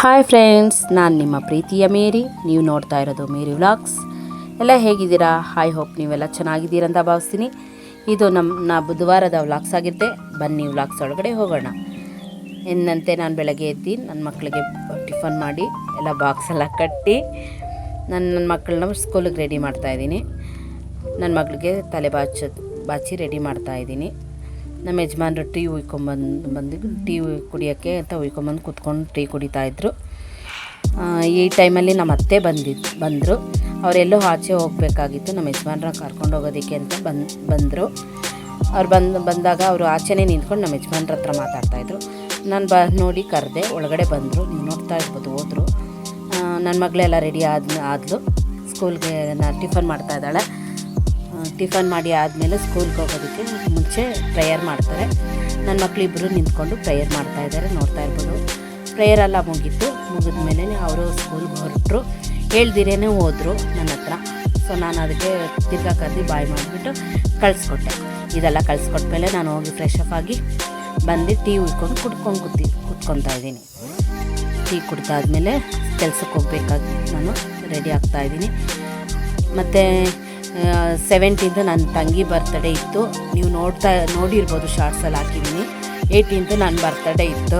Hi friends, ನಾನು ನಿಮ್ಮ ಪ್ರೀತಿಯ ಮೇರಿ. ನೀವು ನೋಡ್ತಾ ಇರೋದು ಮೇರಿ ವ್ಲಾಗ್ಸ್. ಎಲ್ಲ ಹೇಗಿದ್ದೀರಾ? ಹೋಪ್ ನೀವೆಲ್ಲ ಚೆನ್ನಾಗಿದ್ದೀರಂತ ಭಾವಿಸ್ತೀನಿ. ಇದು ನಮ್ಮ ಬುಧವಾರದ ವ್ಲಾಗ್ಸ್ ಆಗಿರುತ್ತೆ. ಬನ್ನಿ ವ್ಲಾಗ್ಸ್ ಒಳಗಡೆ ಹೋಗೋಣ. ಎಂದಂತೆ ನಾನು ಬೆಳಗ್ಗೆ ಎದ್ದು ನನ್ನ ಮಕ್ಕಳಿಗೆ ಟಿಫನ್ ಮಾಡಿ ಎಲ್ಲ ಬಾಕ್ಸ್ ಎಲ್ಲ ಕಟ್ಟಿ ನನ್ನ ಮಕ್ಕಳನ್ನ ಸ್ಕೂಲಿಗೆ ರೆಡಿ ಮಾಡ್ತಾಯಿದ್ದೀನಿ. ನನ್ನ ಮಗಳಿಗೆ ತಲೆ ಬಾಚಿ ರೆಡಿ ಮಾಡ್ತಾಯಿದ್ದೀನಿ. ನಮ್ಮ ಯಜಮಾನ್ರು ಟೀ ಬಂದು ಟೀ ಕುಡಿಯೋಕ್ಕೆ ಅಂತ ಉಯ್ಕೊಂಬಂದು ಕೂತ್ಕೊಂಡು ಟೀ ಕುಡಿತಾಯಿದ್ರು. ಈ ಟೈಮಲ್ಲಿ ನಮ್ಮ ಅತ್ತೆ ಬಂದರು. ಅವರೆಲ್ಲೋ ಆಚೆ ಹೋಗಬೇಕಾಗಿತ್ತು, ನಮ್ಮ ಯಜಮಾನ್ರನ್ನ ಕರ್ಕೊಂಡು ಹೋಗೋದಕ್ಕೆ ಅಂತ ಬಂದರು. ಅವ್ರು ಬಂದಾಗ ಅವರು ಆಚೆನೇ ನಿಂತ್ಕೊಂಡು ನಮ್ಮ ಯಜಮಾನ್ರ ಹತ್ರ ಮಾತಾಡ್ತಾಯಿದ್ರು. ನಾನು ನೋಡಿ ಕರೆದೆ, ಒಳಗಡೆ ಬಂದರು. ನೀವು ನೋಡ್ತಾ ಇರ್ಬೋದು, ಹೋದರು. ನನ್ನ ಮಗಳೆಲ್ಲ ರೆಡಿ ಆದಳು. ಸ್ಕೂಲ್ಗೆ ನಾನು ಟಿಫನ್ ಮಾಡ್ತಾಯಿದ್ದಾಳೆ. ಟಿಫನ್ ಮಾಡಿ ಆದಮೇಲೆ ಸ್ಕೂಲ್ಗೆ ಹೋಗೋದಕ್ಕೆ ಮುಂಚೆ ಪ್ರೇಯರ್ ಮಾಡ್ತಾರೆ. ನನ್ನ ಮಕ್ಕಳಿಬ್ಬರು ನಿಂತ್ಕೊಂಡು ಪ್ರೇಯರ್ ಮಾಡ್ತಾಯಿದ್ದಾರೆ, ನೋಡ್ತಾ ಇರ್ಬೋದು. ಪ್ರೇಯರೆಲ್ಲ ಮುಗಿದ ಮೇಲೆ ಅವರು ಸ್ಕೂಲ್ಗೆ ಹೊರಟರು. ಹೇಳ್ದಿರೇನೆ ಹೋದರು ನನ್ನ ಹತ್ರ. ಸೊ ನಾನು ಅದಕ್ಕೆ ತಿರ್ಗಾ ಕರೆದು ಬಾಯ್ ಮಾಡಿಬಿಟ್ಟು ಕಳಿಸ್ಕೊಟ್ಟೆ. ಇದೆಲ್ಲ ಕಳಿಸ್ಕೊಟ್ಮೇಲೆ ನಾನು ಹೋಗಿ ಫ್ರೆಶ್ ಅಪ್ ಆಗಿ ಬಂದು ಟೀ ಉಯ್ಕೊಂಡು ಕುತ್ಕೊತಾ ಇದ್ದೀನಿ. ಟೀ ಕುಡ್ದಾದ್ಮೇಲೆ ಕೆಲ್ಸಕ್ಕೆ ಹೋಗ್ಬೇಕಾಗಿ ನಾನು ರೆಡಿ ಆಗ್ತಾಯಿದ್ದೀನಿ. ಮತ್ತು 17th ನನ್ನ ತಂಗಿ ಬರ್ತಡೇ ಇತ್ತು. ನೀವು ನೋಡಿರ್ಬೋದು, ಶಾರ್ಟ್ಸಲ್ಲಿ ಹಾಕಿದ್ದೀನಿ. 18th ನನ್ನ ಬರ್ತಡೇ ಇತ್ತು.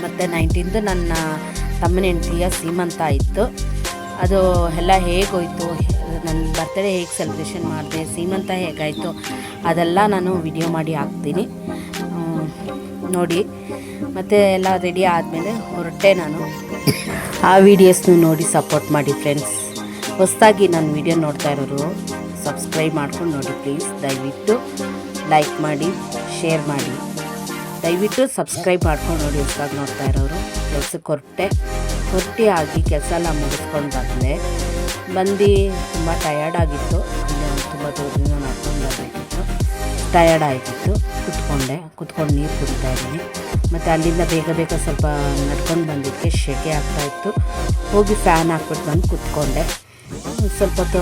ಮತ್ತು 19th ನನ್ನ ತಮ್ಮನ ಹೆಂಡತಿಯ ಸೀಮಂತ ಇತ್ತು. ಅದು ಎಲ್ಲ ಹೇಗೋಯಿತು, ನನ್ನ ಬರ್ತಡೇ ಹೇಗೆ ಸೆಲೆಬ್ರೇಷನ್ ಮಾಡಿದೆ, ಸೀಮಂತ ಹೇಗಾಯಿತು, ಅದೆಲ್ಲ ನಾನು ವಿಡಿಯೋ ಮಾಡಿ ಹಾಕ್ತೀನಿ, ನೋಡಿ. ಮತ್ತು ಎಲ್ಲ ರೆಡಿ ಆದಮೇಲೆ ಹೊರಟೆ ನಾನು. ಆ ವಿಡಿಯೋಸ್ನು ನೋಡಿ ಸಪೋರ್ಟ್ ಮಾಡಿ ಫ್ರೆಂಡ್ಸ್. ಹೊಸದಾಗಿ ನನ್ನ ವಿಡಿಯೋ ನೋಡ್ತಾ ಇರೋರು ಸಬ್ಸ್ಕ್ರೈಬ್ ಮಾಡ್ಕೊಂಡು ನೋಡಿ ಪ್ಲೀಸ್. ದಯವಿಟ್ಟು ಲೈಕ್ ಮಾಡಿ, ಶೇರ್ ಮಾಡಿ. ದಯವಿಟ್ಟು ಸಬ್ಸ್ಕ್ರೈಬ್ ಮಾಡ್ಕೊಂಡು ನೋಡಿ. ಹೊಸದಾಗಿ ನೋಡ್ತಾ ಇರೋರು. ಕೆಲಸಕ್ಕೆ ಹೊರಟಿ ಆಗಿ ಕೆಲಸ ಎಲ್ಲ ಮುಗಿಸ್ಕೊಂಡು ಬಂದು ತುಂಬ ಟಯರ್ಡ್ ಆಗಿತ್ತು. ತುಂಬ ದೂರದಿಂದ ನಡ್ಕೊಂಡು ಬರಬೇಕಿತ್ತು, ಟಯರ್ಡ್ ಆಗಿತ್ತು. ಕುತ್ಕೊಂಡು ನೀರು ಕುಡಿತಾ ಇದ್ದೀನಿ. ಮತ್ತು ಅಲ್ಲಿಂದ ಬೇಗ ಸ್ವಲ್ಪ ನಡ್ಕೊಂಡು ಬಂದಿದ್ದಕ್ಕೆ ಶೆಕೆ ಆಗ್ತಾಯಿತ್ತು. ಹೋಗಿ ಫ್ಯಾನ್ ಹಾಕ್ಬಿಟ್ಟು ಬಂದು ಕುತ್ಕೊಂಡೆ. ಸ್ವಲ್ಪ ಹೊತ್ತು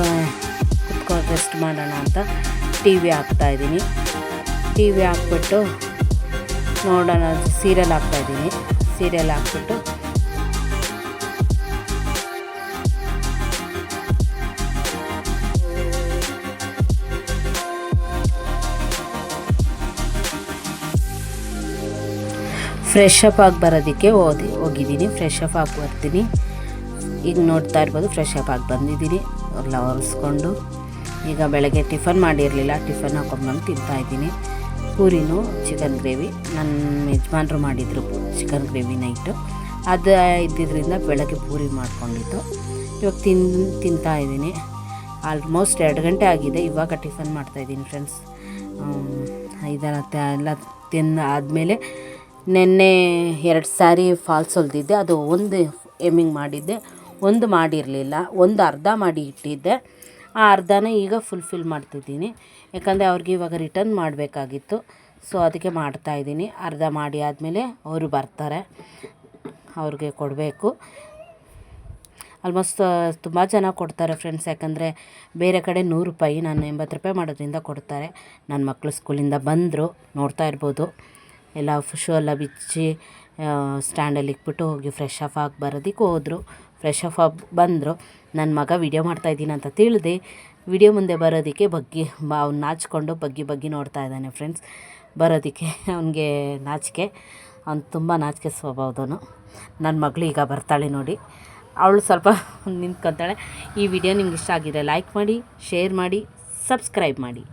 ಕುತ್ಕೊಂಡು ರೆಸ್ಟ್ ಮಾಡೋಣ ಅಂತ ಟಿ ವಿ ಹಾಕ್ತಾಯಿದ್ದೀನಿ. ಟಿ ವಿ ಹಾಕ್ಬಿಟ್ಟು ನೋಡೋಣ, ಸೀರಿಯಲ್ ಹಾಕ್ತಾಯಿದ್ದೀನಿ. ಸೀರಿಯಲ್ ಹಾಕ್ಬಿಟ್ಟು ಫ್ರೆಶ್ ಅಪ್ ಆಗಿ ಬರೋದಕ್ಕೆ ಹೋಗಿದ್ದೀನಿ. ಫ್ರೆಶ್ ಅಪ್ ಆಗಿ ಬರ್ತೀನಿ. ಈಗ ನೋಡ್ತಾ ಇರ್ಬೋದು, ಫ್ರೆಶ್ ಅಪ್ ಆಗಿ ಬಂದಿದ್ದೀನಿ. ಎಲ್ಲ ಒರೆಸ್ಕೊಂಡು ಈಗ ಬೆಳಗ್ಗೆ ಟಿಫನ್ ಮಾಡಿರಲಿಲ್ಲ, ಟಿಫನ್ ಹಾಕೊಂಡ್ಬಂದು ತಿಂತಾಯಿದ್ದೀನಿ. ಪೂರಿನೂ ಚಿಕನ್ ಗ್ರೇವಿ ನನ್ನ ಯಜಮಾನ್ರು ಮಾಡಿದರು. ಚಿಕನ್ ಗ್ರೇವಿ ನೈಟು ಅದು ಇದ್ದಿದ್ದರಿಂದ ಬೆಳಗ್ಗೆ ಪೂರಿ ಮಾಡ್ಕೊಂಡಿತ್ತು. ಇವಾಗ ತಿಂತಾಯಿದ್ದೀನಿ. ಆಲ್ಮೋಸ್ಟ್ 2 ಗಂಟೆ ಆಗಿದೆ. ಇವಾಗ ಟಿಫನ್ ಮಾಡ್ತಾಯಿದ್ದೀನಿ ಫ್ರೆಂಡ್ಸ್. ಇದೆಲ್ಲ ಆದಮೇಲೆ ನೆನ್ನೆ 2 ಸ್ಯಾರಿ ಫಾಲ್ಸ್ ಹೊಲ್ದಿದ್ದೆ. ಅದು ಒಂದು ಎಮ್ಮಿಂಗ್ ಮಾಡಿದ್ದೆ, ಒಂದು ಮಾಡಿರಲಿಲ್ಲ. ಒಂದು ಅರ್ಧ ಮಾಡಿ ಇಟ್ಟಿದ್ದೆ. ಆ ಅರ್ಧನ ಈಗ ಫುಲ್ಫಿಲ್ ಮಾಡ್ತಿದ್ದೀನಿ. ಯಾಕಂದರೆ ಅವ್ರಿಗೆ ಇವಾಗ ರಿಟರ್ನ್ ಮಾಡಬೇಕಾಗಿತ್ತು. ಸೊ ಅದಕ್ಕೆ ಮಾಡ್ತಾಯಿದ್ದೀನಿ. ಅರ್ಧ ಮಾಡಿ ಆದಮೇಲೆ ಅವರು ಬರ್ತಾರೆ, ಅವ್ರಿಗೆ ಕೊಡಬೇಕು. ಆಲ್ಮೋಸ್ಟ್ ತುಂಬ ಜನ ಕೊಡ್ತಾರೆ ಫ್ರೆಂಡ್ಸ್. ಯಾಕಂದರೆ ಬೇರೆ ಕಡೆ 100 ರೂಪಾಯಿ, ನಾನು 80 ರೂಪಾಯಿ ಮಾಡೋದ್ರಿಂದ ಕೊಡ್ತಾರೆ. ನನ್ನ ಮಕ್ಕಳು ಸ್ಕೂಲಿಂದ ಬಂದರು, ನೋಡ್ತಾ ಇರ್ಬೋದು. ಎಲ್ಲ ಶೂ ಎಲ್ಲ ಬಿಚ್ಚಿ ಸ್ಟ್ಯಾಂಡಲ್ಲಿ ಇಟ್ಬಿಟ್ಟು ಹೋಗಿ ಫ್ರೆಶ್ ಅಪ್ ಆಗಿ ಬರೋದಕ್ಕೆ ಹೋದರು. ಫ್ರೆಶ್ ಅಪ್ ಆಗಿ ಬಂದರು. ನನ್ನ ಮಗ ವಿಡಿಯೋ ಮಾಡ್ತಾಯಿದ್ದೀನಿ ಅಂತ ತಿಳಿದೆ ವಿಡಿಯೋ ಮುಂದೆ ಬರೋದಕ್ಕೆ ಅವ್ನು ನಾಚಿಕೊಂಡು ಬಗ್ಗಿ ನೋಡ್ತಾ ಇದ್ದಾನೆ ಫ್ರೆಂಡ್ಸ್. ಬರೋದಕ್ಕೆ ಅವನಿಗೆ ನಾಚಿಕೆ. ಅವ್ನು ತುಂಬ ನಾಚಿಕೆ ಸ್ವಭಾವದವನು. ನನ್ನ ಮಗಳು ಈಗ ಬರ್ತಾಳೆ ನೋಡಿ. ಅವಳು ಸ್ವಲ್ಪ ನಿಂತ್ಕೊತಾಳೆ. ಈ ವಿಡಿಯೋ ನಿಮ್ಗೆ ಇಷ್ಟ ಆಗಿದೆ ಲೈಕ್ ಮಾಡಿ, ಶೇರ್ ಮಾಡಿ, ಸಬ್ಸ್ಕ್ರೈಬ್ ಮಾಡಿ.